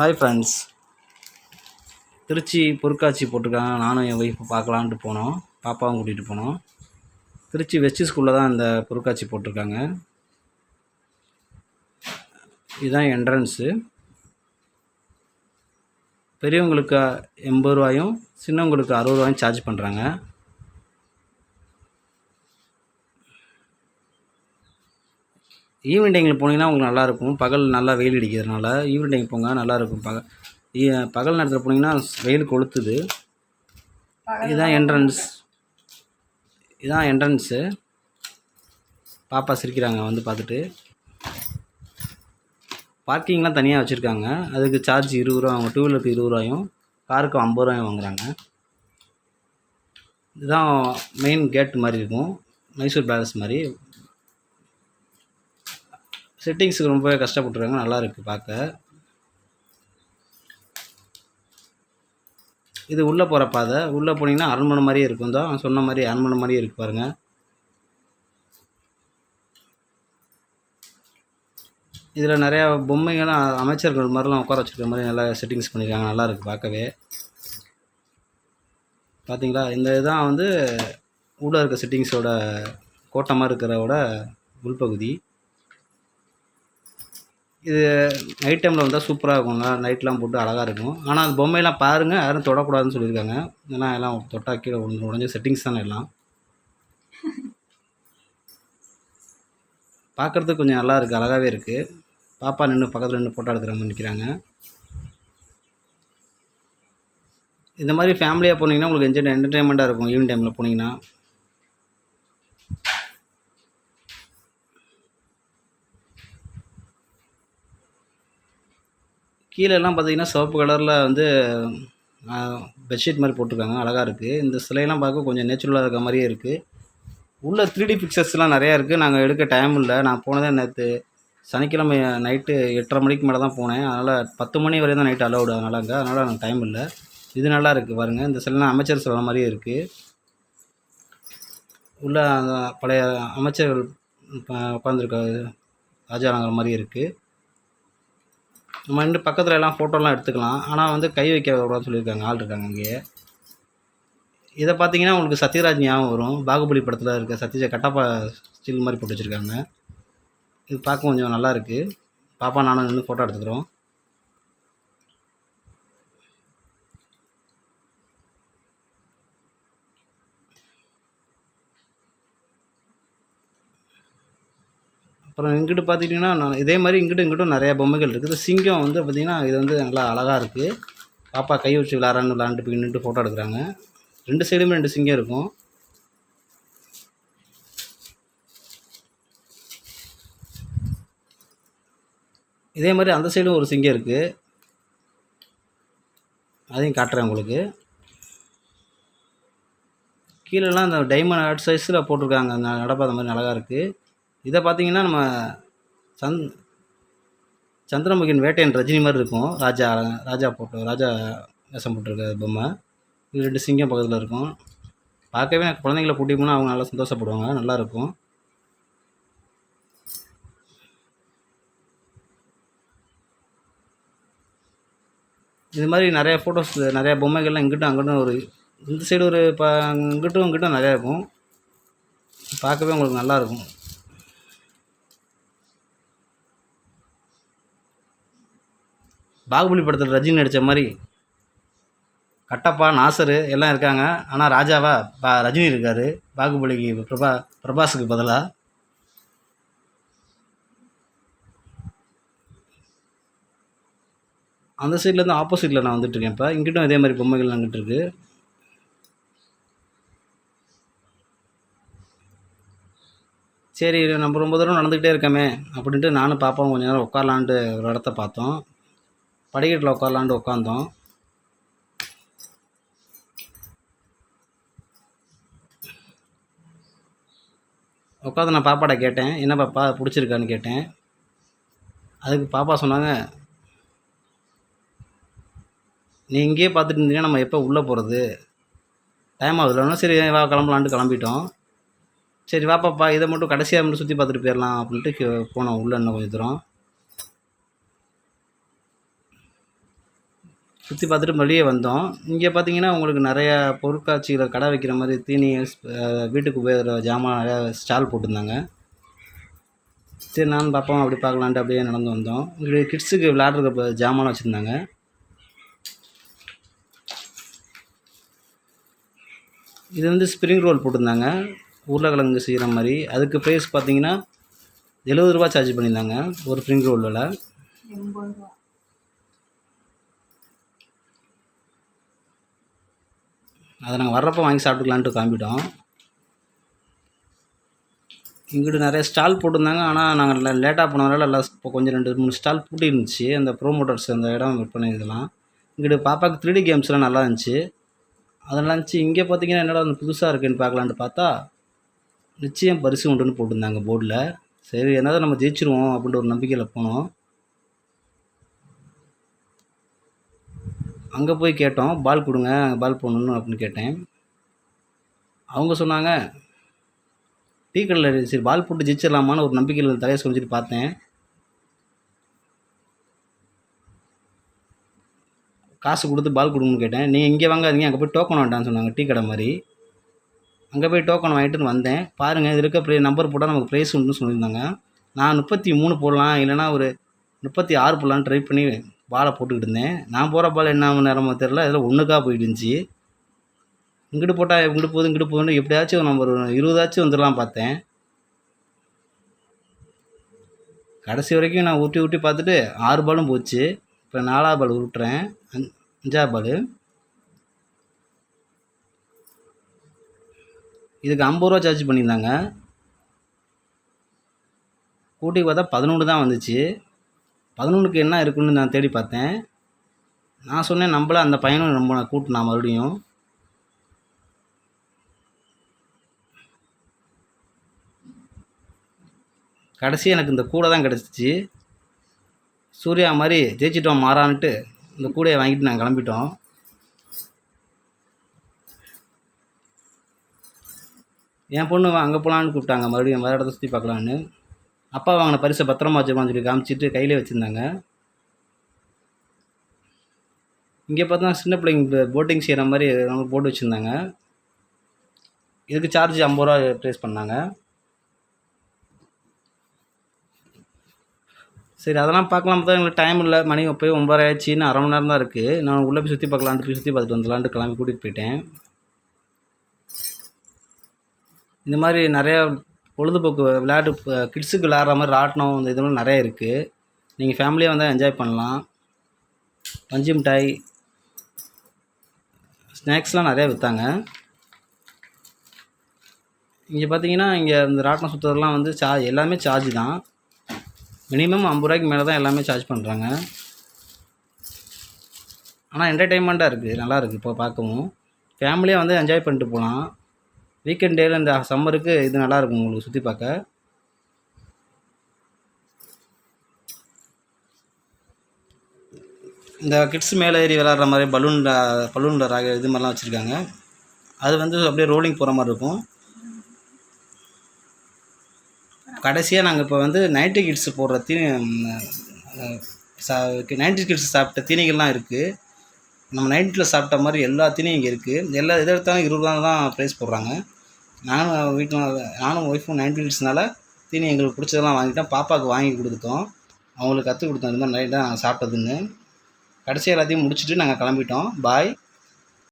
Hi friends. Trichy பொருட்காட்சி போட்டிருக்காங்க. நானும் என் ஒய்ஃப் பார்க்கலான்ட்டு போனோம். பாப்பாவும் கூட்டிகிட்டு போனோம். திருச்சி வெஸ்ட் ஸ்கூலில் தான் இந்த பொருட்காட்சி போட்டிருக்காங்க. இதுதான் என்ட்ரன்ஸு. பெரியவங்களுக்கு 80 ரூபாயும் சின்னவங்களுக்கு 60 ரூபாயும் சார்ஜ் பண்ணுறாங்க. ஈவினிங் டைமில் போனீங்கன்னா உங்களுக்கு நல்லாயிருக்கும். பகல் நல்லா வெயில் அடிக்கிறதுனால ஈவினிங் டைம் போங்க, நல்லாயிருக்கும். பகல் நேரத்தில் போனீங்கன்னா வெயில் கொளுத்துது. இதுதான் என்ட்ரன்ஸு. பாப்பா சிரிக்கிறாங்க வந்து பார்த்துட்டு. பார்க்கிங்லாம் தனியாக வச்சுருக்காங்க. அதுக்கு சார்ஜ் 20 ரூபா. அவங்க 2 வீலருக்கு 20 ரூபாயும் காருக்கு 50 ரூபாயும் வாங்குறாங்க. இதுதான் மெயின் கேட் மாதிரி இருக்கும், மைசூர் பேலஸ் மாதிரி. செட்டிங்ஸுக்கு ரொம்பவே கஷ்டப்பட்டுருக்காங்க. நல்லா இருக்குது பார்க்க. இது உள்ளே போகிற பாதை. உள்ளே போனீங்கன்னா அரண்மனை மாதிரியே இருக்கும். தான் சொன்ன மாதிரி அரண்மனை மாதிரியே இருக்குது பாருங்கள். இதில் நிறையா பொம்மைகள்லாம் அமைச்சர்கள் மாதிரிலாம் உட்கார வச்சுருக்க மாதிரி நல்லா செட்டிங்ஸ் பண்ணியிருக்காங்க. நல்லா இருக்குது பார்க்கவே. பார்த்தீங்களா, இந்த இதுதான் வந்து உள்ளே இருக்க செட்டிங்ஸோட கோட்டமாக இருக்கிறவோட உள்பகுதி. இது நைட் டைமில் வந்தால் சூப்பராக இருக்குங்க. நைட்லாம் போட்டு அழகாக இருக்கும். ஆனால் அந்த பொம்மையெல்லாம் பாருங்கள், யாரும் தொடக்கூடாதுன்னு சொல்லியிருக்காங்க. ஏன்னா எல்லாம் தொட்டால் கீழே உடஞ்ச செட்டிங்ஸ் தானே எல்லாம். பார்க்குறதுக்கு கொஞ்சம் நல்லா இருக்குது, அழகாகவே இருக்குது. பாப்பா பக்கத்தில் நின்று ஃபோட்டோ எடுக்கிற மாதிரி நிற்கிறாங்க. இந்த மாதிரி ஃபேமிலியாக போனீங்கன்னா உங்களுக்கு என்டர்டெயின்மெண்ட்டாக இருக்கும். ஈவினிங் டைமில் போனீங்கன்னா கீழெல்லாம் பார்த்தீங்கன்னா சிவப்பு கலரில் வந்து பெட்ஷீட் மாதிரி போட்டிருக்காங்க. அழகாக இருக்குது. இந்த சிலையெல்லாம் பார்க்க கொஞ்சம் நேச்சுரலாக இருக்க மாதிரியே இருக்குது. உள்ள 3D பிக்சர்ஸ்லாம் நிறையா இருக்குது. நாங்கள் எடுக்க டைம் இல்லை. நான் போனதே நேற்று சனிக்கிழமை நைட்டு 8:30 மணிக்கு மேலே தான் போனேன். அதனால் 10 மணி வரையும் தான் நைட்டு அலௌடு. அதனால் எனக்கு டைம் இல்லை. இது நல்லா இருக்குது பாருங்கள். இந்த சிலைலாம் அமைச்சர் சிலை மாதிரியே இருக்குது. உள்ள அந்த பழைய அமைச்சர்கள் உட்காந்துருக்க ராஜாங்க மாதிரி இருக்குது. நம்ம இன்னும் பக்கத்தில் எல்லாம் ஃபோட்டோலாம் எடுத்துக்கலாம். ஆனால் வந்து கை வைக்க கூடாதுன்னு சொல்லியிருக்காங்க. ஆள் இருக்காங்க அங்கேயே. இதை பார்த்தீங்கன்னா உங்களுக்கு சத்யராஜ் ஞாபகம் வரும். பாகுபலி படத்தில் இருக்க சத்யராஜ் கட்டப்பா ஸ்டில் மாதிரி போட்டு வச்சுருக்காங்க. இது பார்க்க கொஞ்சம் நல்லா இருக்குது. பாப்பா நானும் நின்று ஃபோட்டோ எடுத்துக்கிறோம். அப்புறம் இங்கிட்டு பார்த்துக்கிட்டிங்கன்னா இதே மாதிரி இங்கிட்டும் நிறையா பொம்மைகள் இருக்குது. சிங்கம் வந்து பார்த்திங்கன்னா இது வந்து நல்லா அழகாக இருக்குது. பாப்பா கை வச்சு விளாண்டுட்டு போய் நின்றுட்டு ஃபோட்டோ எடுக்கிறாங்க. 2 சைடுமே 2 சிங்கம் இருக்கும். இதே மாதிரி அந்த சைடும் ஒரு சிங்கம் இருக்குது. அதையும் காட்டுறேன் உங்களுக்கு. கீழெல்லாம் அந்த டைமண்ட் ஆர்ட் சைஸில் போட்டிருக்காங்க. அந்த நடப்பாதை மாதிரி அழகாக இருக்குது. இதை பார்த்தீங்கன்னா நம்ம சந்திரமுகின் வேட்டையன் ரஜினி மாதிரி இருக்கும். ராஜா வேஷம் போட்டிருக்க பொம்மை. இது 2 சிங்கம் பக்கத்தில் இருக்கும். பார்க்கவே எனக்கு குழந்தைங்கள கூட்டிகிட்டு போனால் அவங்க நல்லா சந்தோஷப்படுவாங்க. நல்லாயிருக்கும். இது மாதிரி நிறையா ஃபோட்டோஸ், நிறையா பொம்மைகள்லாம் இங்கிட்டும் அங்கிட்டும் இந்த சைடு இங்கிட்டும் நிறையா இருக்கும். பார்க்கவே உங்களுக்கு நல்லாயிருக்கும். பாகுபலி படத்தில் ரஜினி நடித்த மாதிரி கட்டப்பா நாசர் எல்லாம் இருக்காங்க. ஆனால் ராஜாவா ரஜினி இருக்கார். பாகுபலிக்கு பிரபாஸுக்கு பதிலாக. அந்த சைட்லேருந்து ஆப்போசிட்டில் நான் வந்துட்டுருக்கேன். இப்போ இங்கிட்டும் இதே மாதிரி பொம்மைகள் அங்கிட்டு இருக்குது. சரி, நம்ம ரொம்ப தூரம் நடந்துக்கிட்டே இருக்கமே அப்படின்ட்டு நானும் பாப்பாவும் கொஞ்சம் நேரம் உட்காரலான்ட்டு ஒரு இடத்த பார்த்தோம். படிக்கட்டில் உட்காரலான்ட்டு உட்காந்தோம். உட்காந்து நான் பாப்பாட்ட கேட்டேன், என்ன பாப்பா பிடிச்சிருக்கான்னு கேட்டேன். அதுக்கு பாப்பா சொன்னாங்க, நீ இங்கேயே பார்த்துட்டு இருந்தீங்கன்னா நம்ம எப்போ உள்ளே போகிறது, டைம் ஆகுதுலன்னா சரி வா கிளம்பலான்ட்டு கிளம்பிட்டோம். சரி வா பாப்பா இதை மட்டும் கடைசியாக மட்டும் சுற்றி பார்த்துட்டு போயிடலாம் அப்படின்ட்டு போனோம் உள்ளே இன்னும் கொஞ்சம் தூரம். சுற்றி பார்த்துட்டு வெளியே வந்தோம். இங்கே பார்த்தீங்கன்னா உங்களுக்கு நிறையா பொருட்காட்சியில் கடை வைக்கிற மாதிரி தீனி வீட்டுக்கு உபயோகிக்கிற ஜாமான் நிறையா ஸ்டால் போட்டிருந்தாங்க. சரி நானும் பாப்பாவும் அப்படி பார்க்கலான்ட்டு அப்படியே நடந்து வந்தோம். இங்கே கிட்ஸுக்கு விளையாடுறதுக்கு ஜாமான் வச்சுருந்தாங்க. இது வந்து ஸ்ப்ரிங் ரோல் போட்டிருந்தாங்க, உருளைக்கிழங்கு செய்கிற மாதிரி. அதுக்கு ப்ரைஸ் பார்த்தீங்கன்னா ரூ. 70 சார்ஜ் பண்ணியிருந்தாங்க ஒரு ஸ்ப்ரிங் ரோலில். அதை நாங்கள் வர்றப்போ வாங்கி சாப்பிட்டுக்கலான்ட்டு கிளம்பிட்டோம். இங்கிட்டு நிறைய ஸ்டால் போட்டிருந்தாங்க. ஆனால் நாங்கள் லேட்டாக போனதுனால எல்லாம் இப்போ கொஞ்சம் 2-3 ஸ்டால் பூட்டி இருந்துச்சு. அந்த ப்ரோமோட்டர்ஸ் அந்த இடம் விற்பனை இதெல்லாம். இங்கிட்டு பாப்பாவுக்கு 3D கேம்ஸ்லாம் நல்லா இருந்துச்சு. அதெல்லாம் இருந்துச்சு. இங்கே பார்த்தீங்கன்னா என்னடா வந்து புதுசாக இருக்குன்னு பார்க்கலான்ட்டு பார்த்தா நிச்சயம் பரிசு உண்டுன்னு போட்டிருந்தாங்க போர்டில். சரி என்னதான் நம்ம ஜெயிச்சிருவோம் அப்படின்ற ஒரு நம்பிக்கையில் போனோம். அங்கே போய் கேட்டோம், பால் கொடுங்க பால் போடணும் அப்படின்னு கேட்டேன். அவங்க சொன்னாங்க டீ கடையில் சரி பால் போட்டு ஜெயிச்சிடலாமான்னு ஒரு நம்பிக்கையில் தலையை சொல்லிட்டு பார்த்தேன். காசு கொடுத்து பால் கொடுங்கன்னு கேட்டேன். நீங்கள் இங்கே வாங்காதீங்க, அங்கே போய் டோக்கன் வேண்டான்னு சொன்னாங்க, டீ கடை மாதிரி. அங்கே போய் டோக்கன் வாங்கிட்டு வந்தேன். பாருங்கள் இது இருக்க நம்பர் போட்டால் நமக்கு ப்ரைஸ் உண்டுன்னு சொல்லியிருந்தாங்க. நான் 33 போடலாம் இல்லைனா ஒரு 36 போடலான்னு ட்ரை பண்ணி பாலை போட்டுக்கிட்டு இருந்தேன். நான் போகிற பால் என்ன நேரமோ தெரில, இதில் ஒன்றுக்கா போயிட்டு இருந்துச்சு. இங்கிட்டு போட்டால் இங்கிட்டு போகுது இங்கிட்டு போகுதுன்னு எப்படியாச்சும் நம்ம ஒரு 20 வந்துடலாம் பார்த்தேன். கடைசி வரைக்கும் நான் ஊட்டி பார்த்துட்டு 6 பாலும் போச்சு. இப்போ 4ஆவது பால் உருட்டுறேன், 5ஆவது பால். இதுக்கு 50 ரூபா சார்ஜ் பண்ணியிருந்தாங்க. கூட்டி பார்த்தா 11 தான் வந்துச்சு. 11க்கு என்ன இருக்குன்னு நான் தேடி பார்த்தேன். நான் சொன்னேன் நம்மள அந்த பையனும் ரொம்ப கூட்டினா மறுபடியும். கடைசி எனக்கு இந்த கூடை தான் கிடச்சிச்சு. சூர்யா மாதிரி ஜெயிச்சிட்டோம் மாறான்ட்டு இந்த கூடையை வாங்கிட்டு நாங்கள் கிளம்பிட்டோம். என் பொண்ணு அங்கே போகலான்னு கூப்பிட்டாங்க, மறுபடியும் வேறு இடத்த சுற்றி பார்க்கலான்னு. அப்பா வாங்கின பரிசை பத்திரமா வச்சுருப்பான்னு சொல்லி காமிச்சிட்டு கையிலே வச்சுருந்தாங்க. இங்கே பார்த்தா சின்ன பிள்ளைங்க போட்டிங் செய்கிற மாதிரி நமக்கு போட்டு வச்சுருந்தாங்க. இதுக்கு சார்ஜ் 50 ரூபா ப்ரைஸ் பண்ணாங்க. சரி அதெல்லாம் பார்க்கலாம் பார்த்தா எங்களுக்கு டைம் இல்லை, மணி போய் 9:30 ஆயிடுச்சின்னு 1/2 மணி நேரம் தான் இருக்குது. நான் உள்ளே போய் சுற்றி பார்க்கலான்ட்டு போய் சுற்றி பார்த்துட்டு வந்துடலான்ட்டு கிளம்பி கூட்டிகிட்டு போயிட்டேன். இந்த மாதிரி நிறையா பொழுதுபோக்கு விளையாட்டு கிட்ஸுக்கு விளையாடுற மாதிரி ராட்டினம் இந்த இது மாதிரி நிறைய இருக்குது. நீங்கள் ஃபேமிலியாக வந்தால் என்ஜாய் பண்ணலாம். பஞ்சு மிட்டாய் ஸ்நாக்ஸ்லாம் நிறையா விற்றாங்க. இங்கே பார்த்தீங்கன்னா இங்கே இந்த ராட்டினம் சுற்றுறதுலாம் வந்து எல்லாமே சார்ஜ் தான். மினிமம் 50 ரூபாய்க்கு மேலே தான் எல்லாமே சார்ஜ் பண்ணுறாங்க. ஆனால் என்டர்டெயின்மெண்ட்டாக இருக்குது, நல்லா இருக்குது. இப்போ பார்க்கவும் ஃபேமிலியாக வந்து என்ஜாய் பண்ணிட்டு போகலாம். வீக்கெண்ட் டேயில் இந்த சம்மருக்கு இது நல்லாயிருக்கும் உங்களுக்கு சுற்றி பார்க்க. இந்த கிட்ஸ் மேலே ஏறி விளாட்ற மாதிரி பலூனில் ராக இது மாதிரிலாம் வச்சுருக்காங்க. அது வந்து அப்படியே ரோலிங் போகிற மாதிரி இருக்கும். கடைசியாக நாங்கள் இப்போ வந்து 90 கிட்ஸ் போடுற 90 கிட்ஸ் சாப்பிட்ட தீனிகள்லாம் இருக்குது. நம்ம 90ல் சாப்பிட்ட மாதிரி எல்லா தீனியும் இங்கே இருக்குது. எல்லா எதை எடுத்தாலும் 20 ரூபா தான் ப்ரைஸ் போடுறாங்க. நானும் ஒய்ஃபும் 90 கிட்ஸ்னால தீனி எங்களுக்கு பிடிச்சதெல்லாம் வாங்கிட்டோம். பாப்பாவுக்கு வாங்கி கொடுத்துட்டோம், அவங்களுக்கு கற்றுக் கொடுத்தோம் இந்த மாதிரி நைட்டாக நாங்கள் சாப்பிட்டதுன்னு. கடைசியாக எல்லாத்தையும் முடிச்சுட்டு நாங்கள் கிளம்பிட்டோம். பாய்.